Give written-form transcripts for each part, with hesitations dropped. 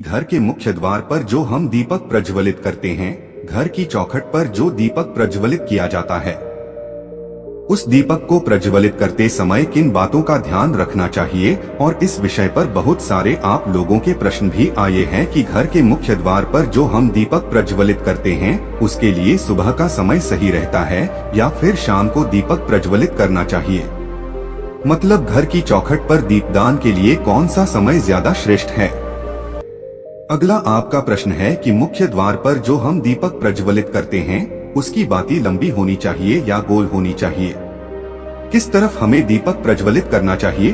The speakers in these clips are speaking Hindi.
घर के मुख्य द्वार पर जो हम दीपक प्रज्वलित करते हैं, घर की चौखट पर जो दीपक प्रज्वलित किया जाता है, उस दीपक को प्रज्वलित करते समय किन बातों का ध्यान रखना चाहिए। और इस विषय पर बहुत सारे आप लोगों के प्रश्न भी आए हैं कि घर के मुख्य द्वार पर जो हम दीपक प्रज्वलित करते हैं, उसके लिए सुबह का समय सही रहता है या फिर शाम को दीपक प्रज्वलित करना चाहिए। मतलब घर की चौखट पर दीपदान के लिए कौन सा समय ज्यादा श्रेष्ठ है। अगला आपका प्रश्न है कि मुख्य द्वार पर जो हम दीपक प्रज्वलित करते हैं, उसकी बाती लंबी होनी चाहिए या गोल होनी चाहिए। किस तरफ हमें दीपक प्रज्वलित करना चाहिए?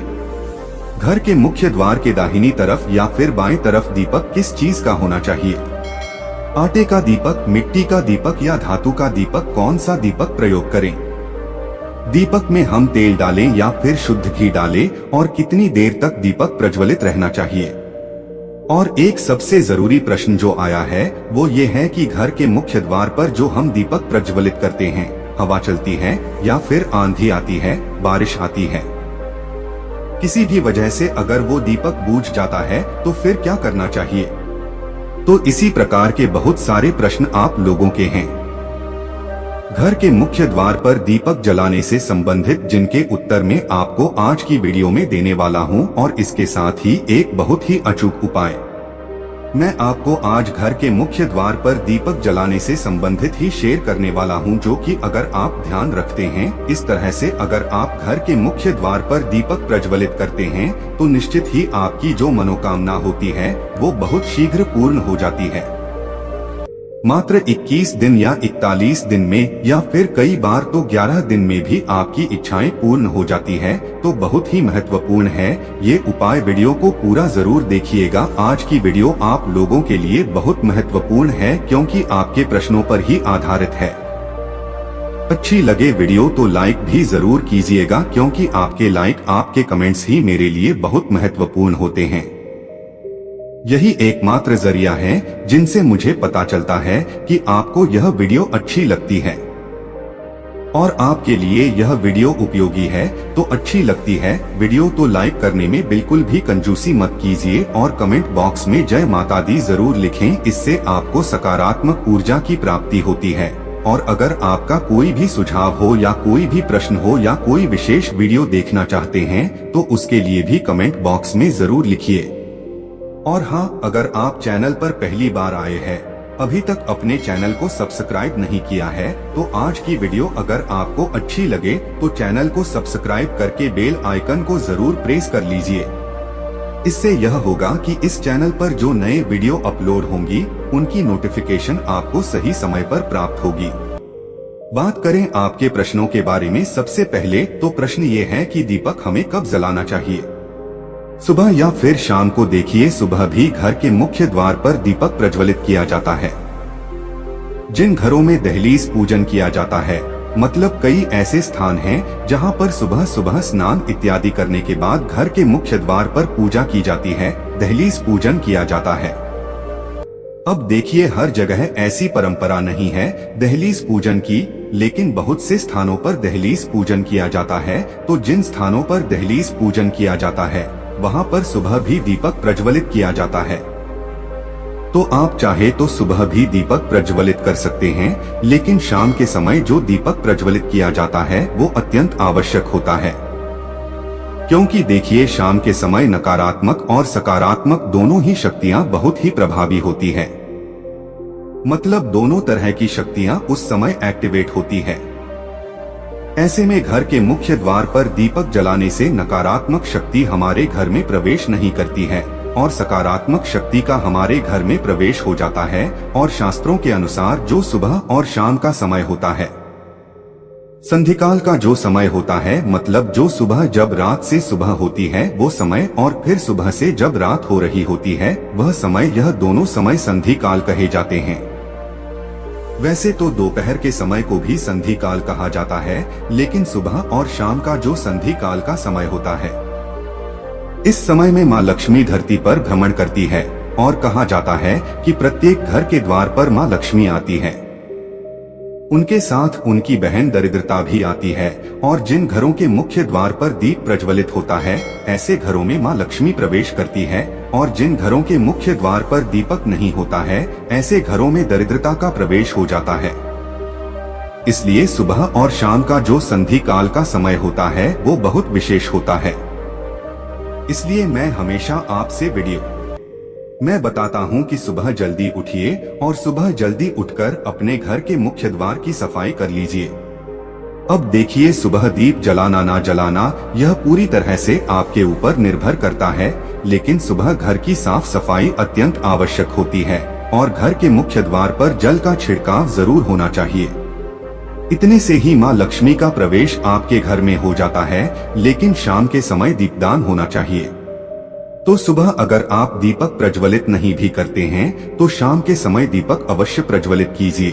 घर के मुख्य द्वार के दाहिनी तरफ या फिर बाएं तरफ दीपक किस चीज का होना चाहिए? आटे का दीपक, मिट्टी का दीपक या धातु का दीपक? कौन सा दीपक प्रयोग करें? दीपक में हम तेल डालें या फिर शुद्ध घी डालें और कितनी देर तक दीपक प्रज्वलित रहना चाहिए? और एक सबसे जरूरी प्रश्न जो आया है वो ये है कि घर के मुख्य द्वार पर जो हम दीपक प्रज्वलित करते हैं, हवा चलती है या फिर आंधी आती है, बारिश आती है, किसी भी वजह से अगर वो दीपक बुझ जाता है तो फिर क्या करना चाहिए? तो इसी प्रकार के बहुत सारे प्रश्न आप लोगों के हैं। घर के मुख्य द्वार पर दीपक जलाने से संबंधित जिनके उत्तर में आपको आज की वीडियो में देने वाला हूं, और इसके साथ ही एक बहुत ही अचूक उपाय मैं आपको आज घर के मुख्य द्वार पर दीपक जलाने से संबंधित ही शेयर करने वाला हूं, जो कि अगर आप ध्यान रखते हैं इस तरह से, अगर आप घर के मुख्य द्वार पर दीपक प्रज्वलित करते हैं तो निश्चित ही आपकी जो मनोकामना होती है वो बहुत शीघ्र पूर्ण हो जाती है। मात्र 21 दिन या 41 दिन में या फिर कई बार तो 11 दिन में भी आपकी इच्छाएं पूर्ण हो जाती है। तो बहुत ही महत्वपूर्ण है ये उपाय। वीडियो को पूरा जरूर देखिएगा। आज की वीडियो आप लोगों के लिए बहुत महत्वपूर्ण है क्योंकि आपके प्रश्नों पर ही आधारित है। अच्छी लगे वीडियो तो लाइक भी जरूर कीजिएगा, क्योंकि आपके लाइक, आपके कमेंट्स ही मेरे लिए बहुत महत्वपूर्ण होते हैं। यही एकमात्र जरिया है जिनसे मुझे पता चलता है कि आपको यह वीडियो अच्छी लगती है और आपके लिए यह वीडियो उपयोगी है। तो अच्छी लगती है वीडियो तो लाइक करने में बिल्कुल भी कंजूसी मत कीजिए और कमेंट बॉक्स में जय माता दी जरूर लिखें। इससे आपको सकारात्मक ऊर्जा की प्राप्ति होती है। और अगर आपका कोई भी सुझाव हो या कोई भी प्रश्न हो या कोई विशेष वीडियो देखना चाहते हैं तो उसके लिए भी कमेंट बॉक्स में जरूर लिखिए। और हाँ, अगर आप चैनल पर पहली बार आए हैं, अभी तक अपने चैनल को सब्सक्राइब नहीं किया है, तो आज की वीडियो अगर आपको अच्छी लगे तो चैनल को सब्सक्राइब करके बेल आइकन को जरूर प्रेस कर लीजिए। इससे यह होगा कि इस चैनल पर जो नए वीडियो अपलोड होंगी उनकी नोटिफिकेशन आपको सही समय पर प्राप्त होगी। बात करें आपके प्रश्नों के बारे में, सबसे पहले तो प्रश्न ये है कि दीपक हमें कब जलाना चाहिए, सुबह या फिर शाम को? देखिए, सुबह भी घर के मुख्य द्वार पर दीपक प्रज्वलित किया जाता है। जिन घरों में दहलीज पूजन किया जाता है, मतलब कई ऐसे स्थान हैं जहां पर सुबह सुबह स्नान इत्यादि करने के बाद घर के मुख्य द्वार पर पूजा की जाती है, दहलीज पूजन किया जाता है। अब देखिए, हर जगह ऐसी परंपरा नहीं है दहलीज पूजन की, लेकिन बहुत से स्थानों पर दहलीज पूजन किया जाता है। तो जिन स्थानों पर दहलीज पूजन किया जाता है वहां पर सुबह भी दीपक प्रज्वलित किया जाता है। तो आप चाहे तो सुबह भी दीपक प्रज्वलित कर सकते हैं, लेकिन शाम के समय जो दीपक प्रज्वलित किया जाता है वो अत्यंत आवश्यक होता है। क्योंकि देखिए, शाम के समय नकारात्मक और सकारात्मक दोनों ही शक्तियां बहुत ही प्रभावी होती है। मतलब दोनों तरह की शक्तियां उस समय एक्टिवेट होती है। ऐसे में घर के मुख्य द्वार पर दीपक जलाने से नकारात्मक शक्ति हमारे घर में प्रवेश नहीं करती है और सकारात्मक शक्ति का हमारे घर में प्रवेश हो जाता है। और शास्त्रों के अनुसार जो सुबह और शाम का समय होता है, संधिकाल का जो समय होता है, मतलब जो सुबह जब रात से सुबह होती है वो समय, और फिर सुबह से जब रात हो रही होती है वह समय, यह दोनों समय संधिकाल कहे जाते हैं। वैसे तो दोपहर के समय को भी संधि काल कहा जाता है, लेकिन सुबह और शाम का जो संधि काल का समय होता है, इस समय में माँ लक्ष्मी धरती पर भ्रमण करती है और कहा जाता है कि प्रत्येक घर के द्वार पर माँ लक्ष्मी आती है। उनके साथ उनकी बहन दरिद्रता भी आती है। और जिन घरों के मुख्य द्वार पर दीप प्रज्वलित होता है, ऐसे घरों में माँ लक्ष्मी प्रवेश करती है। और जिन घरों के मुख्य द्वार पर दीपक नहीं होता है, ऐसे घरों में दरिद्रता का प्रवेश हो जाता है। इसलिए सुबह और शाम का जो संधि काल का समय होता है वो बहुत विशेष होता है। इसलिए मैं हमेशा आपसे मैं बताता हूँ कि सुबह जल्दी उठिए और सुबह जल्दी उठकर अपने घर के मुख्य द्वार की सफाई कर लीजिए। अब देखिए, सुबह दीप जलाना ना जलाना यह पूरी तरह से आपके ऊपर निर्भर करता है, लेकिन सुबह घर की साफ सफाई अत्यंत आवश्यक होती है और घर के मुख्य द्वार पर जल का छिड़काव जरूर होना चाहिए। इतने से ही माँ लक्ष्मी का प्रवेश आपके घर में हो जाता है। लेकिन शाम के समय दीपदान होना चाहिए। तो सुबह अगर आप दीपक प्रज्वलित नहीं भी करते हैं तो शाम के समय दीपक अवश्य प्रज्वलित कीजिए।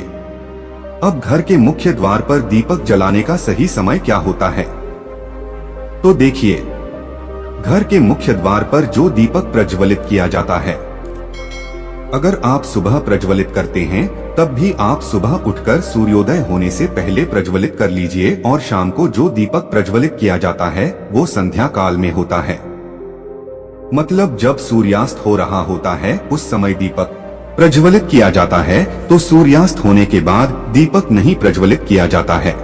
अब घर के मुख्य द्वार पर दीपक जलाने का सही समय क्या होता है? तो देखिए, घर के मुख्य द्वार पर जो दीपक प्रज्वलित किया जाता है, अगर आप सुबह प्रज्वलित करते हैं तब भी आप सुबह उठकर सूर्योदय होने से पहले प्रज्वलित कर लीजिए। और शाम को जो दीपक प्रज्वलित किया जाता है वो संध्या काल में होता है। मतलब जब सूर्यास्त हो रहा होता है उस समय दीपक प्रज्वलित किया जाता है। तो सूर्यास्त होने के बाद दीपक नहीं प्रज्वलित किया जाता है।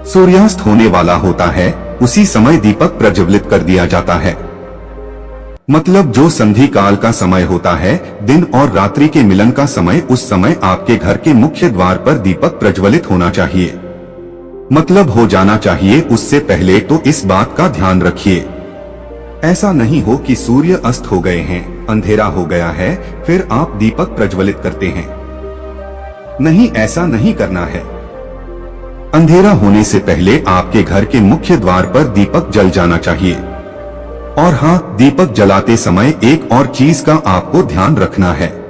सूर्यास्त होने वाला होता है उसी समय दीपक प्रज्वलित कर दिया जाता है। मतलब जो संधि काल का समय होता है, दिन और रात्रि के मिलन का समय, उस समय आपके घर के मुख्य द्वार पर दीपक प्रज्वलित होना चाहिए। मतलब हो जाना चाहिए उससे पहले। तो इस बात का ध्यान रखिए, ऐसा नहीं हो कि सूर्य अस्त हो गए हैं, अंधेरा हो गया है, फिर आप दीपक प्रज्वलित करते हैं। नहीं, ऐसा नहीं करना है। अंधेरा होने से पहले आपके घर के मुख्य द्वार पर दीपक जल जाना चाहिए। और हाँ, दीपक जलाते समय एक और चीज का आपको ध्यान रखना है।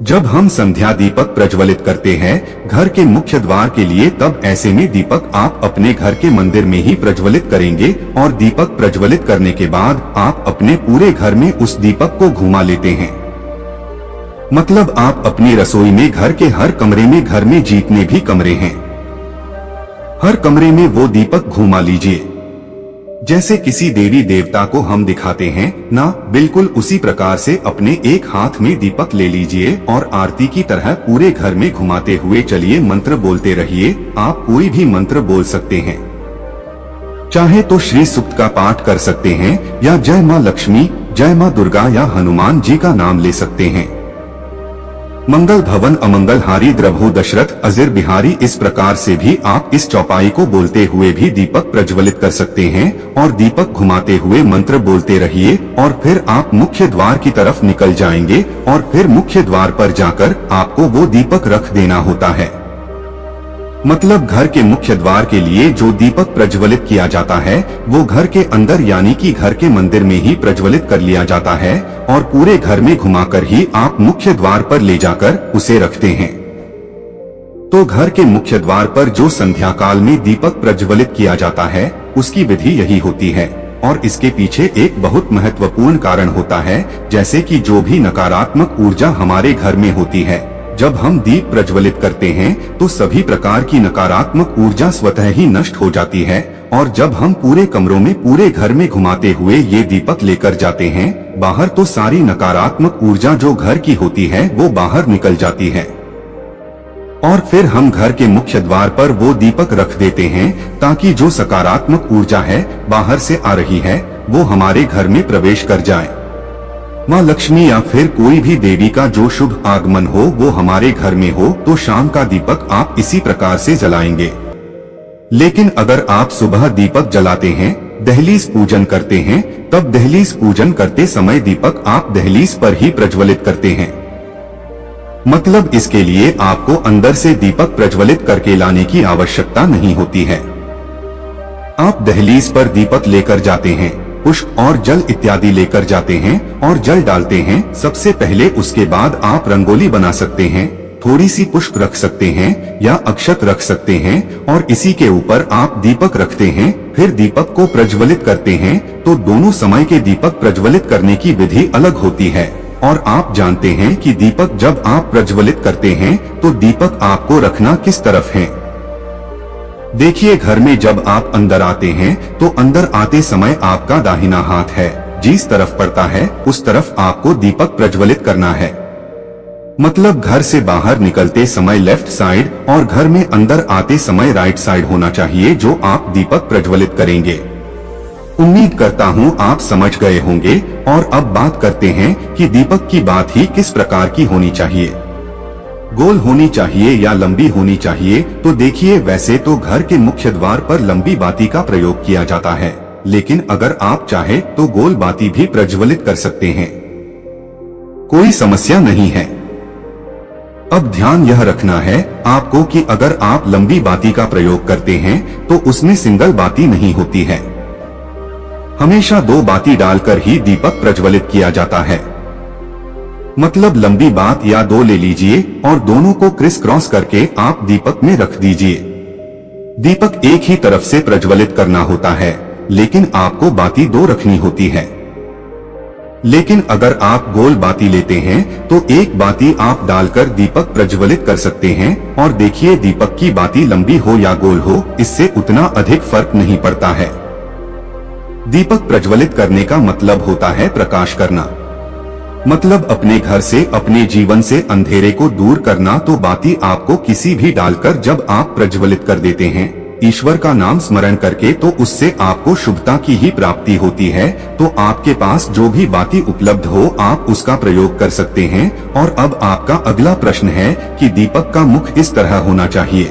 जब हम संध्या दीपक प्रज्वलित करते हैं घर के मुख्य द्वार के लिए, तब ऐसे में दीपक आप अपने घर के मंदिर में ही प्रज्वलित करेंगे। और दीपक प्रज्वलित करने के बाद आप अपने पूरे घर में उस दीपक को घुमा लेते हैं। मतलब आप अपनी रसोई में, घर के हर कमरे में, घर में जितने भी कमरे हैं हर कमरे में वो दीपक घुमा लीजिए। जैसे किसी देवी देवता को हम दिखाते हैं ना, बिल्कुल उसी प्रकार से अपने एक हाथ में दीपक ले लीजिए और आरती की तरह पूरे घर में घुमाते हुए चलिए। मंत्र बोलते रहिए। आप कोई भी मंत्र बोल सकते हैं, चाहे तो श्री सूक्त का पाठ कर सकते हैं या जय माँ लक्ष्मी, जय माँ दुर्गा या हनुमान जी का नाम ले सकते हैं। मंगल भवन अमंगल हारी द्रभु दशरथ अजिर बिहारी, इस प्रकार से भी आप इस चौपाई को बोलते हुए भी दीपक प्रज्वलित कर सकते हैं। और दीपक घुमाते हुए मंत्र बोलते रहिए और फिर आप मुख्य द्वार की तरफ निकल जाएंगे। और फिर मुख्य द्वार पर जाकर आपको वो दीपक रख देना होता है। मतलब घर के मुख्य द्वार के लिए जो दीपक प्रज्वलित किया जाता है वो घर के अंदर यानी कि घर के मंदिर में ही प्रज्वलित कर लिया जाता है। और पूरे घर में घुमाकर ही आप मुख्य द्वार पर ले जाकर उसे रखते हैं। तो घर के मुख्य द्वार पर जो संध्या काल में दीपक प्रज्वलित किया जाता है उसकी विधि यही होती है। और इसके पीछे एक बहुत महत्वपूर्ण कारण होता है, जैसे कि जो भी नकारात्मक ऊर्जा हमारे घर में होती है, जब हम दीप प्रज्वलित करते हैं तो सभी प्रकार की नकारात्मक ऊर्जा स्वतः ही नष्ट हो जाती है। और जब हम पूरे कमरों में, पूरे घर में घुमाते हुए ये दीपक लेकर जाते हैं बाहर, तो सारी नकारात्मक ऊर्जा जो घर की होती है वो बाहर निकल जाती है। और फिर हम घर के मुख्य द्वार पर वो दीपक रख देते हैं ताकि जो सकारात्मक ऊर्जा है बाहर से आ रही है वो हमारे घर में प्रवेश कर जाए। माँ लक्ष्मी या फिर कोई भी देवी का जो शुभ आगमन हो वो हमारे घर में हो, तो शाम का दीपक आप इसी प्रकार से जलाएंगे। लेकिन अगर आप सुबह दीपक जलाते हैं, दहलीज पूजन करते हैं, तब दहलीज पूजन करते समय दीपक आप दहलीज पर ही प्रज्वलित करते हैं। मतलब इसके लिए आपको अंदर से दीपक प्रज्वलित करके लाने की आवश्यकता नहीं होती है। आप दहलीज पर दीपक लेकर जाते हैं, पुष्प और जल इत्यादि लेकर जाते हैं और जल डालते हैं सबसे पहले। उसके बाद आप रंगोली बना सकते हैं, थोड़ी सी पुष्प रख सकते हैं या अक्षत रख सकते हैं और इसी के ऊपर आप दीपक रखते हैं। फिर दीपक को प्रज्वलित करते हैं। तो दोनों समय के दीपक प्रज्वलित करने की विधि अलग होती है। और आप जानते हैं कि दीपक जब आप प्रज्वलित करते हैं तो दीपक आपको रखना किस तरफ है। देखिए, घर में जब आप अंदर आते हैं तो अंदर आते समय आपका दाहिना हाथ है जिस तरफ पड़ता है उस तरफ आपको दीपक प्रज्वलित करना है। मतलब घर से बाहर निकलते समय लेफ्ट साइड और घर में अंदर आते समय राइट साइड होना चाहिए जो आप दीपक प्रज्वलित करेंगे। उम्मीद करता हूँ आप समझ गए होंगे। और अब बात करते हैं कि दीपक की बात ही किस प्रकार की होनी चाहिए। गोल होनी चाहिए या लंबी होनी चाहिए? तो देखिए, वैसे तो घर के मुख्य द्वार पर लंबी बाती का प्रयोग किया जाता है, लेकिन अगर आप चाहे तो गोल बाती भी प्रज्वलित कर सकते हैं, कोई समस्या नहीं है। अब ध्यान यह रखना है आपको कि अगर आप लंबी बाती का प्रयोग करते हैं तो उसमें सिंगल बाती नहीं होती है, हमेशा 2 बाती डालकर ही दीपक प्रज्वलित किया जाता है। मतलब लंबी बात या 2 ले लीजिए और दोनों को क्रिस क्रॉस करके आप दीपक में रख दीजिए। दीपक एक ही तरफ से प्रज्वलित करना होता है, लेकिन आपको बाती 2 रखनी होती है। लेकिन अगर आप गोल बाती लेते हैं तो एक बाती आप डालकर दीपक प्रज्वलित कर सकते हैं। और देखिए, दीपक की बाती लंबी हो या गोल हो, इससे उतना अधिक फर्क नहीं पड़ता है। दीपक प्रज्वलित करने का मतलब होता है प्रकाश करना, मतलब अपने घर से, अपने जीवन से अंधेरे को दूर करना। तो बाती आपको किसी भी डालकर जब आप प्रज्वलित कर देते हैं ईश्वर का नाम स्मरण करके, तो उससे आपको शुभता की ही प्राप्ति होती है। तो आपके पास जो भी बाती उपलब्ध हो आप उसका प्रयोग कर सकते हैं। और अब आपका अगला प्रश्न है कि दीपक का मुख इस तरह होना चाहिए।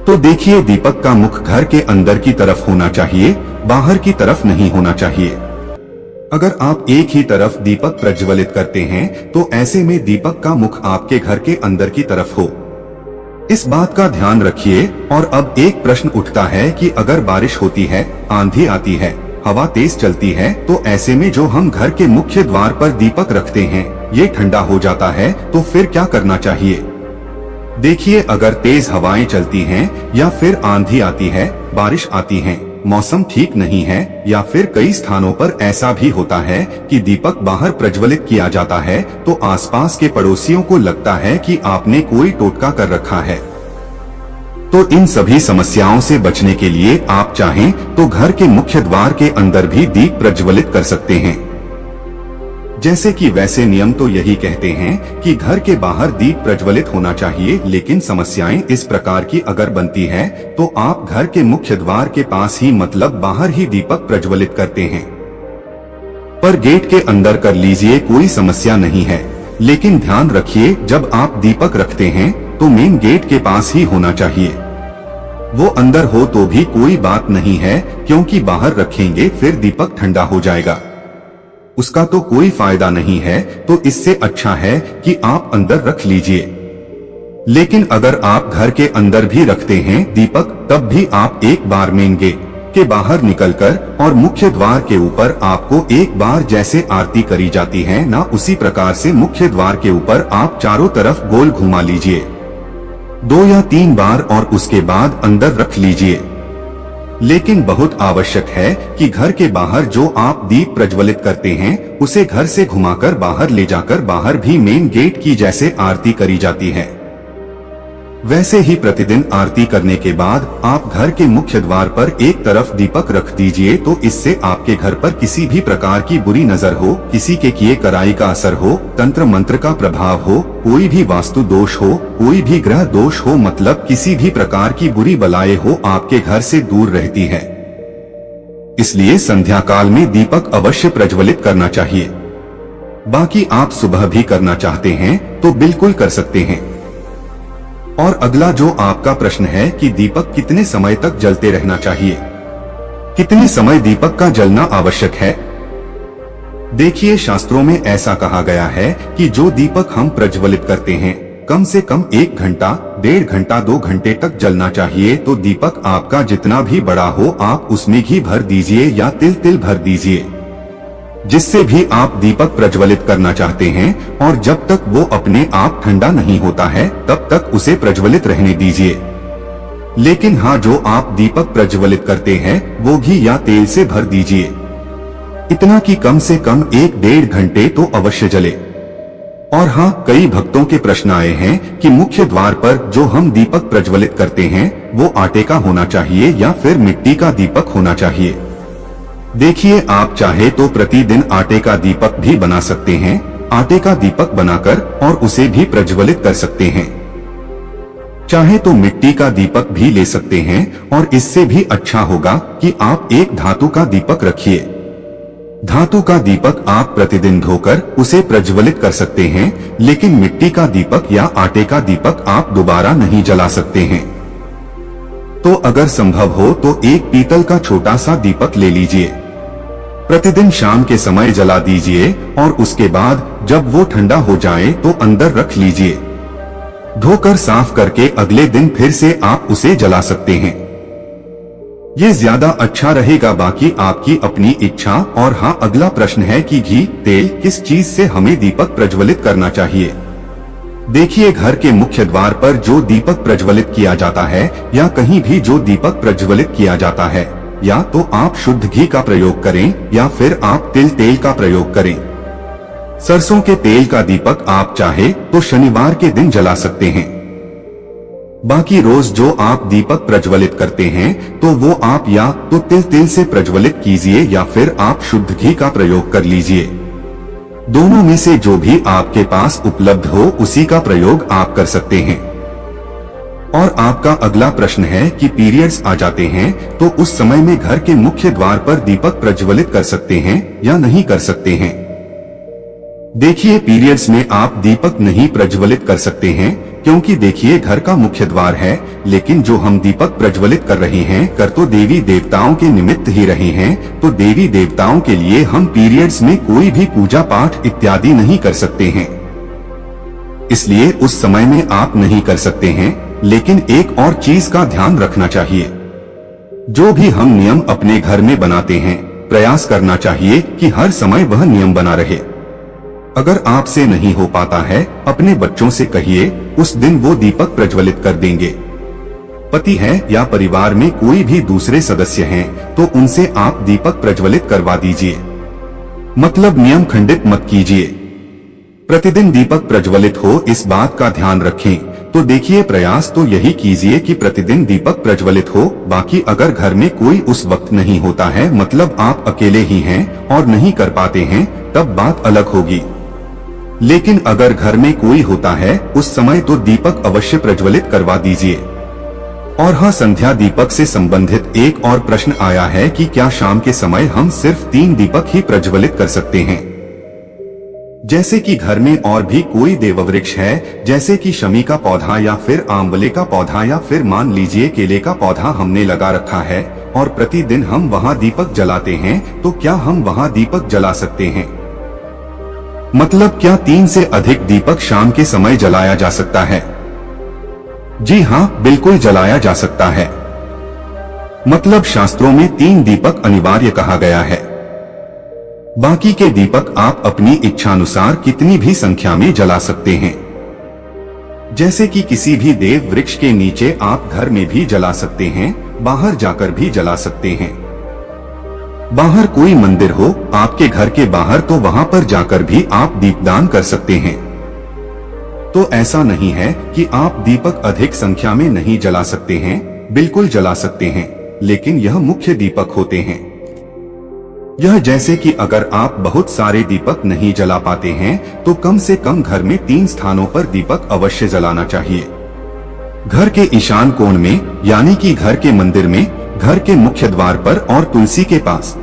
तो देखिए, दीपक का मुख घर के अंदर की तरफ होना चाहिए, बाहर की तरफ नहीं होना चाहिए। अगर आप एक ही तरफ दीपक प्रज्वलित करते हैं तो ऐसे में दीपक का मुख आपके घर के अंदर की तरफ हो, इस बात का ध्यान रखिए। और अब एक प्रश्न उठता है कि अगर बारिश होती है, आंधी आती है, हवा तेज चलती है, तो ऐसे में जो हम घर के मुख्य द्वार पर दीपक रखते हैं ये ठंडा हो जाता है, तो फिर क्या करना चाहिए? देखिए, अगर तेज हवाएं चलती हैं या फिर आंधी आती है, बारिश आती है, मौसम ठीक नहीं है, या फिर कई स्थानों पर ऐसा भी होता है कि दीपक बाहर प्रज्वलित किया जाता है, तो आसपास के पड़ोसियों को लगता है कि आपने कोई टोटका कर रखा है। तो इन सभी समस्याओं से बचने के लिए आप चाहें तो घर के मुख्य द्वार के अंदर भी दीप प्रज्वलित कर सकते हैं। जैसे कि वैसे नियम तो यही कहते हैं कि घर के बाहर दीप प्रज्वलित होना चाहिए, लेकिन समस्याएं इस प्रकार की अगर बनती है तो आप घर के मुख्य द्वार के पास ही, मतलब बाहर ही दीपक प्रज्वलित करते हैं। पर गेट के अंदर कर लीजिए, कोई समस्या नहीं है। लेकिन ध्यान रखिए, जब आप दीपक रखते हैं तो मेन गेट के पास ही होना चाहिए। वो अंदर हो तो भी कोई बात नहीं है, क्योंकि बाहर रखेंगे फिर दीपक ठंडा हो जाएगा, उसका तो कोई फायदा नहीं है। तो इससे अच्छा है कि आप अंदर रख लीजिए। लेकिन अगर आप घर के अंदर भी रखते हैं दीपक, तब भी आप एक बार मेन गेट के बाहर निकलकर और मुख्य द्वार के ऊपर आपको एक बार जैसे आरती करी जाती है ना, उसी प्रकार से मुख्य द्वार के ऊपर आप चारों तरफ गोल घुमा लीजिए 2 या 3 बार और उसके बाद अंदर रख लीजिए। लेकिन बहुत आवश्यक है कि घर के बाहर जो आप दीप प्रज्वलित करते हैं उसे घर से घुमाकर बाहर ले जाकर बाहर भी मेन गेट की जैसे आरती करी जाती है, वैसे ही प्रतिदिन आरती करने के बाद आप घर के मुख्य द्वार पर एक तरफ दीपक रख दीजिए। तो इससे आपके घर पर किसी भी प्रकार की बुरी नजर हो, किसी के किए कराई का असर हो, तंत्र मंत्र का प्रभाव हो, कोई भी वास्तु दोष हो, कोई भी ग्रह दोष हो, मतलब किसी भी प्रकार की बुरी बलाएं हो, आपके घर से दूर रहती है। इसलिए संध्या काल में दीपक अवश्य प्रज्वलित करना चाहिए। बाकी आप सुबह भी करना चाहते हैं तो बिल्कुल कर सकते हैं। और अगला जो आपका प्रश्न है कि दीपक कितने समय तक जलते रहना चाहिए, कितने समय दीपक का जलना आवश्यक है? देखिए, शास्त्रों में ऐसा कहा गया है कि जो दीपक हम प्रज्वलित करते हैं कम से कम 1 घंटा, 1.5 घंटा, 2 घंटे तक जलना चाहिए। तो दीपक आपका जितना भी बड़ा हो आप उसमें घी भर दीजिए या तिल तिल भर दीजिए, जिससे भी आप दीपक प्रज्वलित करना चाहते हैं। और जब तक वो अपने आप ठंडा नहीं होता है तब तक उसे प्रज्वलित रहने दीजिए। लेकिन हाँ, जो आप दीपक प्रज्वलित करते हैं वो घी या तेल से भर दीजिए, इतना कि कम से कम 1-1.5 घंटे तो अवश्य जले। और हाँ, कई भक्तों के प्रश्न आए हैं कि मुख्य द्वार पर जो हम दीपक प्रज्वलित करते हैं वो आटे का होना चाहिए या फिर मिट्टी का दीपक होना चाहिए। देखिए, आप चाहे तो प्रतिदिन आटे का दीपक भी बना सकते हैं, आटे का दीपक बनाकर और उसे भी प्रज्वलित कर सकते हैं। चाहे तो मिट्टी का दीपक भी ले सकते हैं और इससे भी अच्छा होगा कि आप एक धातु का दीपक रखिए। धातु का दीपक आप प्रतिदिन धोकर उसे प्रज्वलित कर सकते हैं, लेकिन मिट्टी का दीपक या आटे का दीपक आप दोबारा नहीं जला सकते हैं। तो अगर संभव हो तो एक पीतल का छोटा सा दीपक ले लीजिए, प्रतिदिन शाम के समय जला दीजिए और उसके बाद जब वो ठंडा हो जाए तो अंदर रख लीजिए। धोकर साफ करके अगले दिन फिर से आप उसे जला सकते हैं। ये ज्यादा अच्छा रहेगा, बाकी आपकी अपनी इच्छा। और हाँ, अगला प्रश्न है कि घी, तेल किस चीज से हमें दीपक प्रज्वलित करना चाहिए। देखिए, घर के मुख्य द्वार पर जो दीपक प्रज्वलित किया जाता है या कहीं भी जो दीपक प्रज्वलित किया जाता है, या तो आप शुद्ध घी का प्रयोग करें या फिर आप तिल तेल का प्रयोग करें। सरसों के तेल का दीपक आप चाहे तो शनिवार के दिन जला सकते हैं। बाकी रोज जो आप दीपक प्रज्वलित करते हैं तो वो आप या तो तिल से प्रज्वलित कीजिए या फिर आप शुद्ध घी का प्रयोग कर लीजिए। दोनों में से जो भी आपके पास उपलब्ध हो उसी का प्रयोग आप कर सकते हैं। और आपका अगला प्रश्न है कि पीरियड्स आ जाते हैं तो उस समय में घर के मुख्य द्वार पर दीपक प्रज्वलित कर सकते हैं या नहीं कर सकते हैं। देखिए, पीरियड्स में आप दीपक नहीं प्रज्वलित कर सकते हैं, क्योंकि देखिए, घर का मुख्य द्वार है, लेकिन जो हम दीपक प्रज्वलित कर रहे हैं कर तो देवी देवताओं के निमित्त ही रहे हैं। तो देवी देवताओं के लिए हम पीरियड्स में कोई भी पूजा पाठ इत्यादि नहीं कर सकते हैं, इसलिए उस समय में आप नहीं कर सकते हैं। लेकिन एक और चीज का ध्यान रखना चाहिए, जो भी हम नियम अपने घर में बनाते हैं प्रयास करना चाहिए कि हर समय वह नियम बना रहे। अगर आपसे नहीं हो पाता है, अपने बच्चों से कहिए, उस दिन वो दीपक प्रज्वलित कर देंगे। पति है या परिवार में कोई भी दूसरे सदस्य हैं, तो उनसे आप दीपक प्रज्वलित करवा दीजिए, मतलब नियम खंडित मत कीजिए। प्रतिदिन दीपक प्रज्वलित हो, इस बात का ध्यान रखें। तो देखिए, प्रयास तो यही कीजिए कि प्रतिदिन दीपक प्रज्वलित हो। बाकी अगर घर में कोई उस वक्त नहीं होता है, मतलब आप अकेले ही हैं और नहीं कर पाते हैं, तब बात अलग होगी। लेकिन अगर घर में कोई होता है उस समय तो दीपक अवश्य प्रज्वलित करवा दीजिए। और हाँ, संध्या दीपक से संबंधित एक और प्रश्न आया है कि क्या शाम के समय हम सिर्फ 3 दीपक ही प्रज्वलित कर सकते हैं। जैसे कि घर में और भी कोई देववृक्ष है, जैसे कि शमी का पौधा या फिर आंवले का पौधा या फिर मान लीजिए केले का पौधा हमने लगा रखा है और प्रतिदिन हम वहाँ दीपक जलाते हैं, तो क्या हम वहाँ दीपक जला सकते हैं। मतलब क्या 3 से अधिक दीपक शाम के समय जलाया जा सकता है। जी हाँ, बिल्कुल जलाया जा सकता है। मतलब शास्त्रों में 3 दीपक अनिवार्य कहा गया है। बाकी के दीपक आप अपनी इच्छानुसार कितनी भी संख्या में जला सकते हैं। जैसे कि किसी भी देव वृक्ष के नीचे आप घर में भी जला सकते हैं, बाहर जाकर भी जला सकते हैं। बाहर कोई मंदिर हो आपके घर के बाहर, तो वहां पर जाकर भी आप दीपदान कर सकते हैं। तो ऐसा नहीं है कि आप दीपक अधिक संख्या में नहीं जला सकते हैं, बिल्कुल जला सकते हैं, लेकिन यह मुख्य दीपक होते हैं। यह जैसे कि अगर आप बहुत सारे दीपक नहीं जला पाते हैं तो कम से कम घर में 3 स्थानों पर दीपक अवश्य जलाना चाहिए। घर के ईशान कोण में, यानी कि घर के मंदिर में, घर के मुख्य द्वार पर और तुलसी के पास।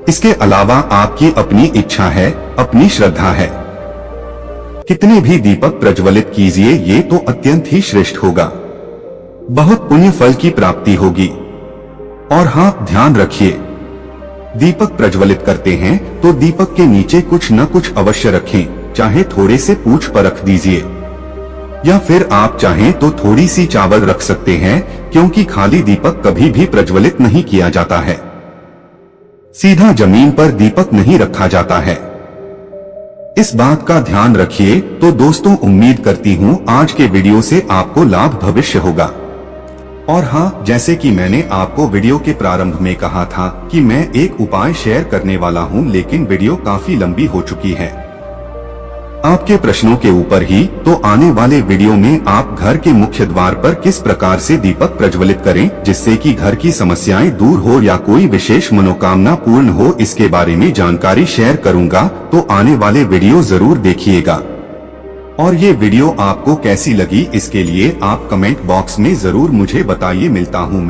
इसके अलावा आपकी अपनी इच्छा है, अपनी श्रद्धा है, कितने भी दीपक प्रज्वलित कीजिए, ये तो अत्यंत ही श्रेष्ठ होगा, बहुत पुण्य फल की प्राप्ति होगी। और हाँ, ध्यान रखिए, दीपक प्रज्वलित करते हैं तो दीपक के नीचे कुछ न कुछ अवश्य रखें, चाहे थोड़े से पूछ पर रख दीजिए या फिर आप चाहें तो थोड़ी सी चावल रख सकते हैं, क्योंकि खाली दीपक कभी भी प्रज्वलित नहीं किया जाता है। सीधा जमीन पर दीपक नहीं रखा जाता है, इस बात का ध्यान रखिए। तो दोस्तों, उम्मीद करती हूँ आज के वीडियो से आपको लाभ भविष्य होगा। और हाँ, जैसे कि मैंने आपको वीडियो के प्रारंभ में कहा था कि मैं एक उपाय शेयर करने वाला हूँ, लेकिन वीडियो काफी लंबी हो चुकी है, आपके प्रश्नों के ऊपर ही तो आने वाले वीडियो में आप घर के मुख्य द्वार पर किस प्रकार से दीपक प्रज्वलित करें जिससे कि घर की समस्याएं दूर हो या कोई विशेष मनोकामना पूर्ण हो, इसके बारे में जानकारी शेयर करूंगा, तो आने वाले वीडियो जरूर देखिएगा। और ये वीडियो आपको कैसी लगी इसके लिए आप कमेंट बॉक्स में जरूर मुझे बताइए। मिलता हूँ मैं